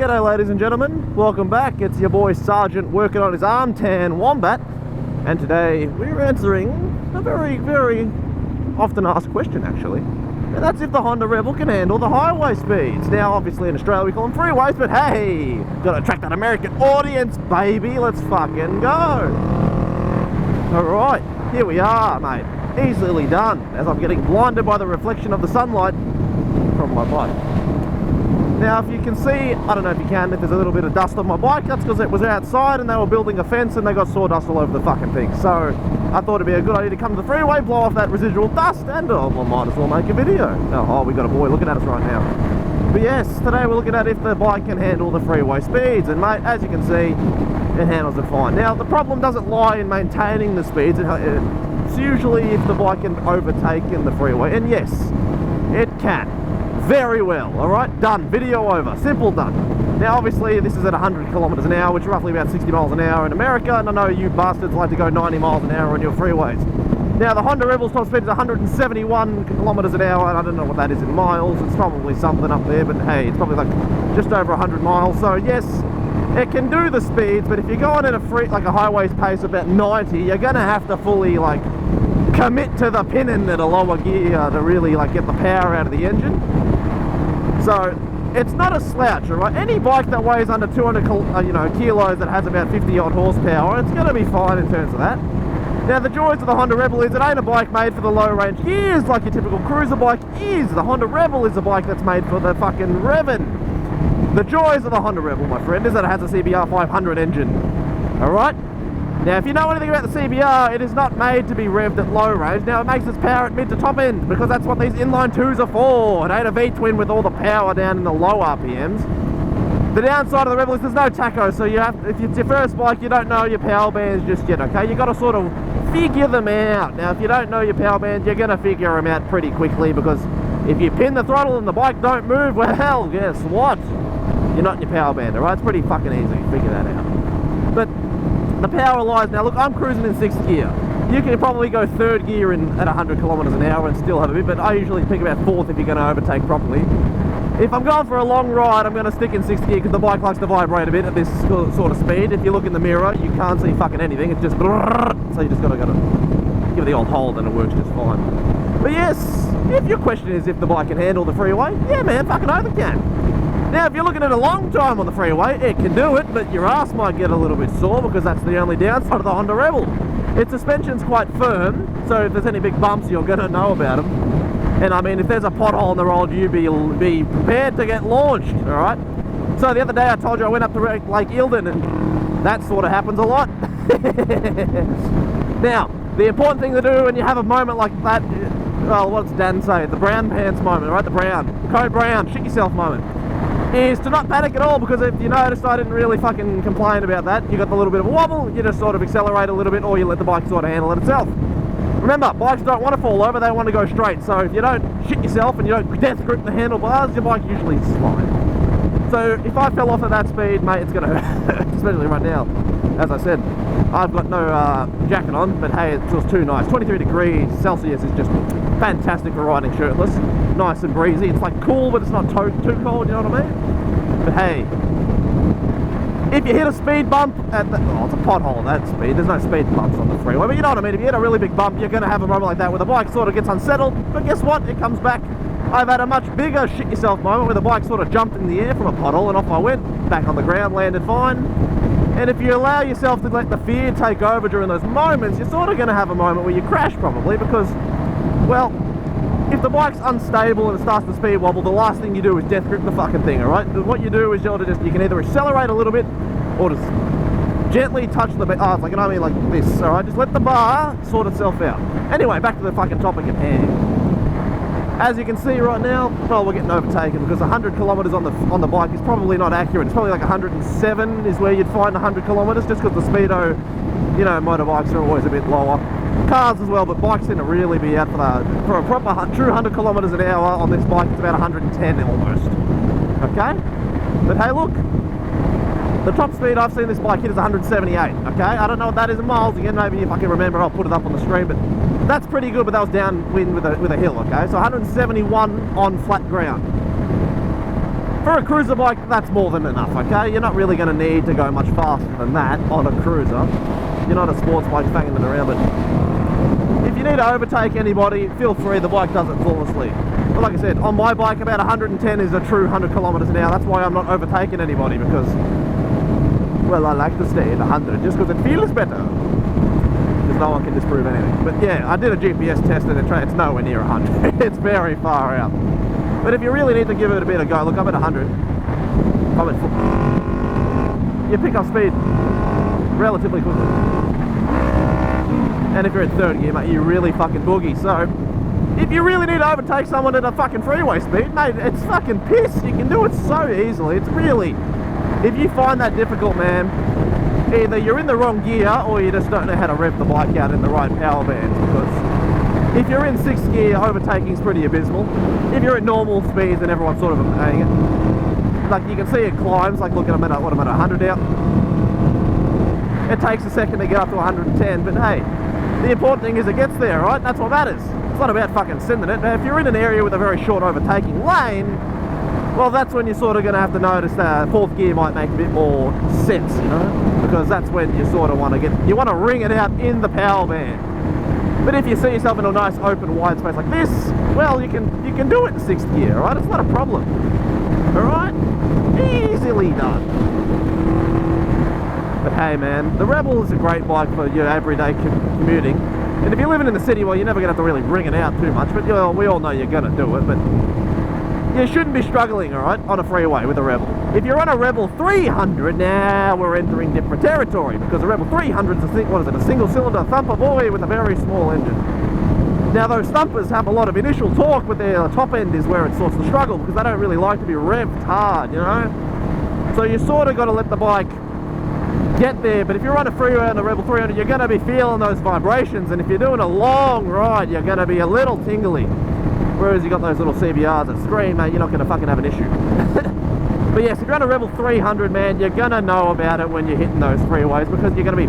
G'day ladies and gentlemen, welcome back. It's your boy Sergeant working on his arm tan Wombat, and today we're answering a very, very often asked question actually, and that's if the Honda Rebel can handle the highway speeds. Now obviously in Australia we call them freeways, but hey, gotta attract that American audience, baby. Let's fucking go. Alright, here we are, mate. Easily done, as I'm getting blinded by the reflection of the sunlight from my bike. Now if you can see, I don't know if you can, if there's a little bit of dust on my bike, that's because it was outside and they were building a fence and they got sawdust all over the fucking thing. So I thought it'd be a good idea to come to the freeway, blow off that residual dust, and we might as well make a video. Oh, we got a boy looking at us right now. But yes, today we're looking at if the bike can handle the freeway speeds, and mate, as you can see, it handles it fine. Now the problem doesn't lie in maintaining the speeds, it's usually if the bike can overtake in the freeway, and yes, it can. Very well, alright, done, video over, simple done. Now obviously this is at 100 kilometers an hour, which is roughly about 60 miles an hour in America, and I know you bastards like to go 90 miles an hour on your freeways. Now the Honda Rebel's top speed is 171 kilometers an hour, and I don't know what that is in miles, it's probably something up there, but hey, it's probably like just over 100 miles, so yes, it can do the speeds, but if you're going at a highways pace of about 90, you're gonna have to fully like commit to the pinning at a lower gear to really like get the power out of the engine. So it's not a slouch, alright? Any bike that weighs under 200 kilos that has about 50 odd horsepower, it's going to be fine in terms of that. Now the joys of the Honda Rebel is it ain't a bike made for the low range gears like your typical cruiser bike is. The Honda Rebel is a bike that's made for the fucking revving. The joys of the Honda Rebel, my friend, is that it has a CBR 500 engine, alright? Now if you know anything about the CBR, it is not made to be revved at low range. Now it makes its power at mid to top end, because that's what these inline 2s are for. It ain't a V-twin with all the power down in the low RPMs. The downside of the Rebel is there's no tacho, so you have, if it's your first bike, you don't know your power bands just yet, okay? You got to sort of figure them out. Now if you don't know your power bands, you're going to figure them out pretty quickly, because if you pin the throttle and the bike don't move, well, guess what? You're not in your power band, alright? It's pretty fucking easy to figure that out. But the power lies, now look, I'm cruising in 6th gear. You can probably go 3rd gear at 100 kilometers an hour and still have a bit, but I usually pick about 4th if you're going to overtake properly. If I'm going for a long ride, I'm going to stick in 6th gear because the bike likes to vibrate a bit at this sort of speed. If you look in the mirror, you can't see fucking anything, it's just so you just got to give it the old hold and it works just fine. But yes, if your question is if the bike can handle the freeway, yeah man, fucking oath it can. Now if you're looking at a long time on the freeway, it can do it, but your ass might get a little bit sore because that's the only downside of the Honda Rebel. Its suspension's quite firm, so if there's any big bumps you're going to know about them. And I mean, if there's a pothole in the road, you be prepared to get launched, alright? So the other day I told you I went up to Lake Eildon, and that sort of happens a lot. Now, the important thing to do when you have a moment like that, well, what's Dan say? The brown pants moment, right? The code brown, shit yourself moment. Is to not panic at all, because if you noticed I didn't really fucking complain about that. You got the little bit of a wobble, you just sort of accelerate a little bit, or you let the bike sort of handle it itself. Remember, bikes don't want to fall over, they want to go straight, so if you don't shit yourself and you don't death grip the handlebars, your bike usually slides. So if I fell off at that speed, mate, it's going to hurt, especially right now. As I said, I've got no jacket on, but hey, it feels too nice. 23 degrees Celsius is just fantastic for riding shirtless. Nice and breezy. It's like cool, but it's not too cold, you know what I mean? But hey, if you hit a speed bump at the... Oh, it's a pothole at that speed. There's no speed bumps on the freeway, but you know what I mean? If you hit a really big bump, you're going to have a moment like that where the bike sort of gets unsettled, but guess what? It comes back. I've had a much bigger shit yourself moment where the bike sort of jumped in the air from a pothole and off I went, back on the ground, landed fine. And if you allow yourself to let the fear take over during those moments, you're sort of going to have a moment where you crash probably, because, well, if the bike's unstable and it starts to speed wobble, the last thing you do is death grip the fucking thing, alright? What you do is you can either accelerate a little bit or just gently touch the bar. Oh, it's like, you know what I mean, like this, alright? Just let the bar sort itself out. Anyway, back to the fucking topic at hand. As you can see right now, well, we're getting overtaken because 100 kilometers on the bike is probably not accurate. It's probably like 107 is where you'd find 100 kilometers, just because the speedo, you know, motorbikes are always a bit lower. Cars as well, but bikes seem to really be out for a proper true 100 kilometers an hour on this bike. It's about 110 almost. Okay, but hey, look, the top speed I've seen this bike hit is 178. Okay, I don't know what that is in miles. Again, maybe if I can remember, I'll put it up on the screen. But that's pretty good. But that was downwind with a hill. Okay, so 171 on flat ground. For a cruiser bike, that's more than enough, okay? You're not really going to need to go much faster than that on a cruiser. You're not a sports bike fanging it around, but if you need to overtake anybody, feel free, the bike does it flawlessly. But like I said, on my bike, about 110 is a true 100 kilometers an hour. That's why I'm not overtaking anybody, because, well, I like to stay at 100 just because it feels better. Because no one can disprove anything. But yeah, I did a GPS test and it's nowhere near 100. It's very far out. But if you really need to give it a bit of go, look, I'm at 100. I'm at you pick up speed relatively quickly. And if you're in third gear, mate, you really fucking boogie. So, if you really need to overtake someone at a fucking freeway speed, mate, it's fucking piss. You can do it so easily. It's really, if you find that difficult, man, either you're in the wrong gear or you just don't know how to rev the bike out in the right power bands, because if you're in 6th gear, overtaking is pretty abysmal. If you're at normal speeds, then everyone's sort of saying it. Like, you can see it climbs, like, look at I'm at 100 out. It takes a second to get up to 110, but hey, the important thing is it gets there, right? That's what matters. It's not about fucking sending it. Now, if you're in an area with a very short overtaking lane, well, that's when you're sort of going to have to notice that 4th gear might make a bit more sense, you know? Because that's when you sort of want to you want to ring it out in the power band. But if you see yourself in a nice open wide space like this, well, you can do it in 6th gear, right? It's not a problem. Alright? Easily done. But hey man, the Rebel is a great bike for your everyday commuting. And if you're living in the city, well, you're never going to have to really ring it out too much. But well, we all know you're going to do it. But you shouldn't be struggling, alright, on a freeway with a Rebel. If you're on a Rebel 300, now we're entering different territory. Because a Rebel 300 is a single cylinder thumper boy with a very small engine. Now those thumpers have a lot of initial torque, but their top end is where it starts to struggle because they don't really like to be revved hard, you know? So you sort of got to let the bike get there, but if you're on a freeway on a Rebel 300, you're going to be feeling those vibrations, and if you're doing a long ride, you're going to be a little tingly. Whereas you got those little CBRs that scream, mate, you're not going to fucking have an issue. But yes, if you're on a Rebel 300, man, you're going to know about it when you're hitting those freeways because you're going to be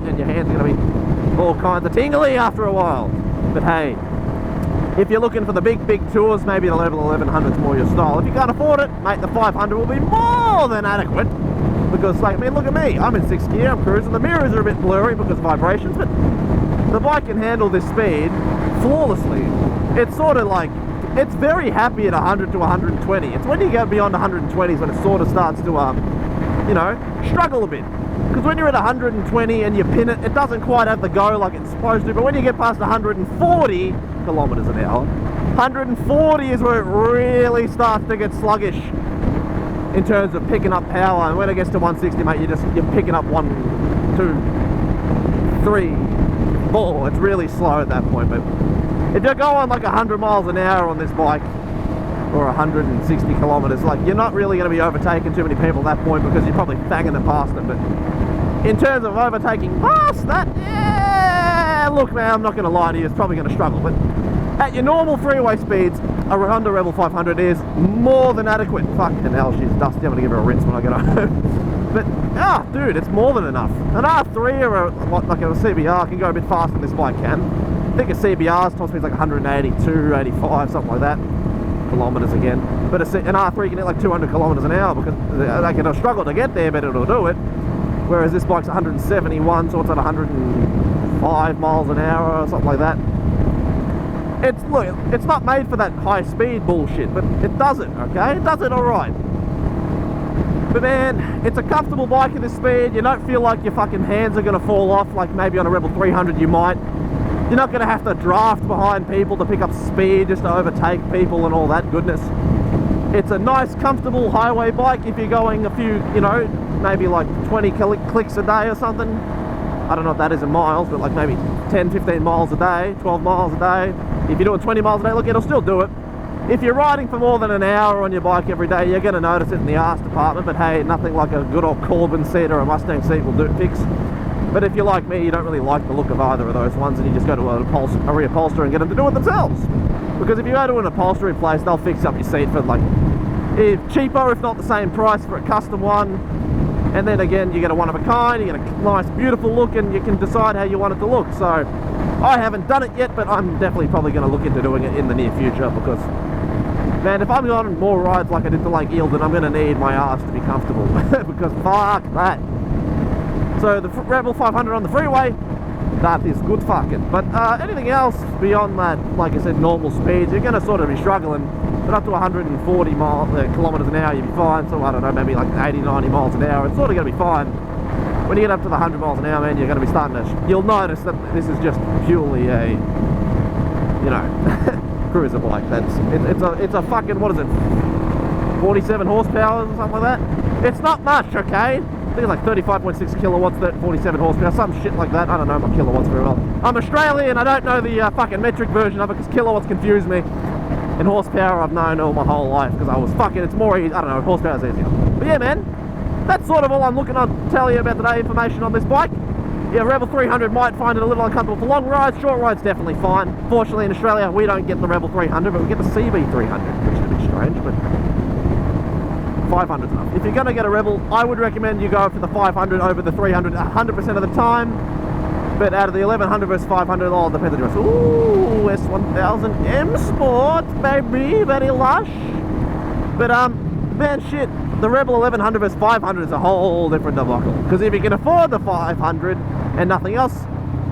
and your hands are going to be all kinds of tingly after a while. But hey, if you're looking for the big tours, maybe the level 1100 is more your style. If you can't afford it, mate, the 500 will be more than adequate. Because, like, I mean, look at me. I'm in 6th gear, I'm cruising. The mirrors are a bit blurry because of vibrations, but the bike can handle this speed flawlessly. It's sort of like, it's very happy at 100 to 120. It's when you go beyond 120s when it sort of starts to, you know, struggle a bit. Because when you're at 120 and you pin it, it doesn't quite have the go like it's supposed to. But when you get past 140 kilometers an hour, 140 is where it really starts to get sluggish in terms of picking up power. And when it gets to 160, mate, you're picking up 1, 2, 3, 4. It's really slow at that point. But if you're going like 100 miles an hour on this bike, or 160 kilometers, like, you're not really going to be overtaking too many people at that point because you're probably banging them past them. But in terms of overtaking past that, yeah, look, man, I'm not going to lie to you, it's probably going to struggle. But at your normal freeway speeds, a Honda Rebel 500 is more than adequate. Fucking hell, she's dusty. I'm going to give her a rinse when I get home. But, dude, it's more than enough. An R3 or like a CBR can go a bit faster than this bike can. I think a CBR's top speed's like 182, 85, something like that. Kilometers again. But an R3 can hit like 200 kilometers an hour because they can struggle to get there, but it'll do it. Whereas this bike's 171, so it's at 105 miles an hour or something like that. Look, it's not made for that high speed bullshit, but it does it, okay? It does it alright. But man, it's a comfortable bike at this speed. You don't feel like your fucking hands are going to fall off like maybe on a Rebel 300 you might. You're not going to have to draft behind people to pick up speed just to overtake people and all that goodness. It's a nice, comfortable highway bike if you're going a few, you know, maybe like 20 clicks a day or something. I don't know what that is in miles, but like maybe 10, 15 miles a day, 12 miles a day. If you're doing 20 miles a day, look, it'll still do it. If you're riding for more than an hour on your bike every day, you're going to notice it in the arse department, but hey, nothing like a good old Corbin seat or a Mustang seat will fix. But if you're like me, you don't really like the look of either of those ones, and you just go to a reupholsterer and get them to do it themselves. Because if you go to an upholstery place, they'll fix up your seat for like cheaper, if not the same price for a custom one. And then again, you get a one of a kind, you get a nice, beautiful look, and you can decide how you want it to look. So I haven't done it yet, but I'm definitely probably going to look into doing it in the near future because Man, if I'm on more rides like I did to Lake Eildon, I'm going to need my ass to be comfortable. Because fuck that. So the Rebel 500 on the freeway, that is good fucking. But anything else beyond that, like I said, normal speeds, you're going to sort of be struggling. But up to 140 kilometers an hour, you'll be fine. So I don't know, maybe like 80, 90 miles an hour, it's sort of going to be fine. When you get up to the 100 miles an hour, man, you're going to be starting to... You'll notice that this is just purely a, you know, cruiser bike. It's a fucking, what is it, 47 horsepower or something like that? It's not much, okay? I think it's like 35.6 kilowatts, 47 horsepower, some shit like that. I don't know my kilowatts very well. I'm Australian, I don't know the fucking metric version of it because kilowatts confuse me. And horsepower I've known all my whole life because I was fucking, it's more easy, I don't know, horsepower's easier. But yeah, man, that's sort of all I'm looking to tell you about today, information on this bike. Yeah, Rebel 300 might find it a little uncomfortable for long rides. Short rides definitely fine. Fortunately in Australia we don't get the Rebel 300, but we get the CB300, which is a bit strange, but 500's enough. If you're going to get a Rebel, I would recommend you go for the 500 over the 300 100% of the time. But out of the 1100 versus 500, all depends on the rest. Ooh, S1000 M Sport, baby, very lush. But man, shit, the Rebel 1100 versus 500 is a whole different debacle. Because if you can afford the 500 and nothing else,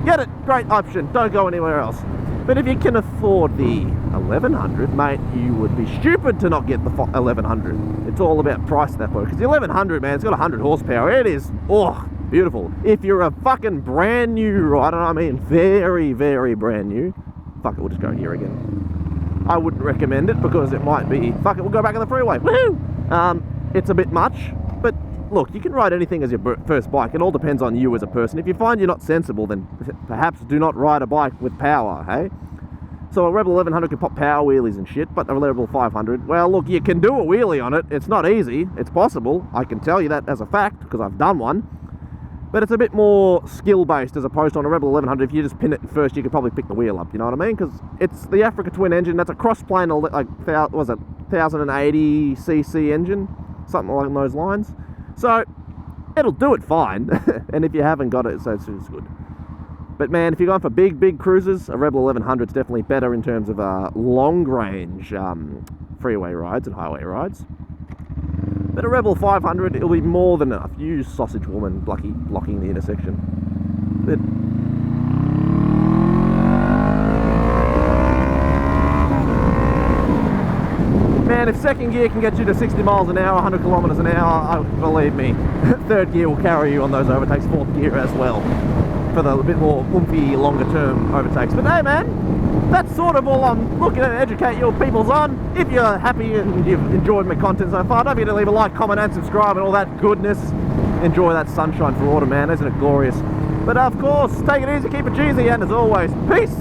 get it. Great option. Don't go anywhere else. But if you can afford the 1100, mate, you would be stupid to not get the 1100. It's all about price at that point. Because the 1100, man, it's got 100 horsepower. It is, oh, beautiful. If you're a fucking brand new rider, I mean very, very brand new, fuck it, we'll just go here again. I wouldn't recommend it because it might be, fuck it, we'll go back on the freeway. Woohoo! It's a bit much, but look, you can ride anything as your first bike. It all depends on you as a person. If you find you're not sensible, then perhaps do not ride a bike with power, hey? So a Rebel 1100 can pop power wheelies and shit, but the Rebel 500, well, look, you can do a wheelie on it. It's not easy. It's possible. I can tell you that as a fact, because I've done one. But it's a bit more ccil-based as opposed to on a Rebel 1100. If you just pin it first, you could probably pick the wheel up, you know what I mean? Because it's the Africa Twin engine. That's a cross-plane, like, what was it, 1080cc engine? Something along those lines. So, it'll do it fine. And if you haven't got it, so it's good. But man, if you're going for big, big cruisers, a Rebel 1100 is definitely better in terms of long-range freeway rides and highway rides. But a Rebel 500, it'll be more than enough. Use Sausage Woman blocking the intersection. But man, if second gear can get you to 60 miles an hour, 100 kilometers an hour, believe me, third gear will carry you on those overtakes, fourth gear as well, for the bit more oomphy, longer term overtakes. But hey man, that's sort of all I'm looking to educate your peoples on. If you're happy and you've enjoyed my content so far, don't forget to leave a like, comment and subscribe and all that goodness. Enjoy that sunshine for autumn, man, isn't it glorious? But of course, take it easy, keep it cheesy, and as always, peace!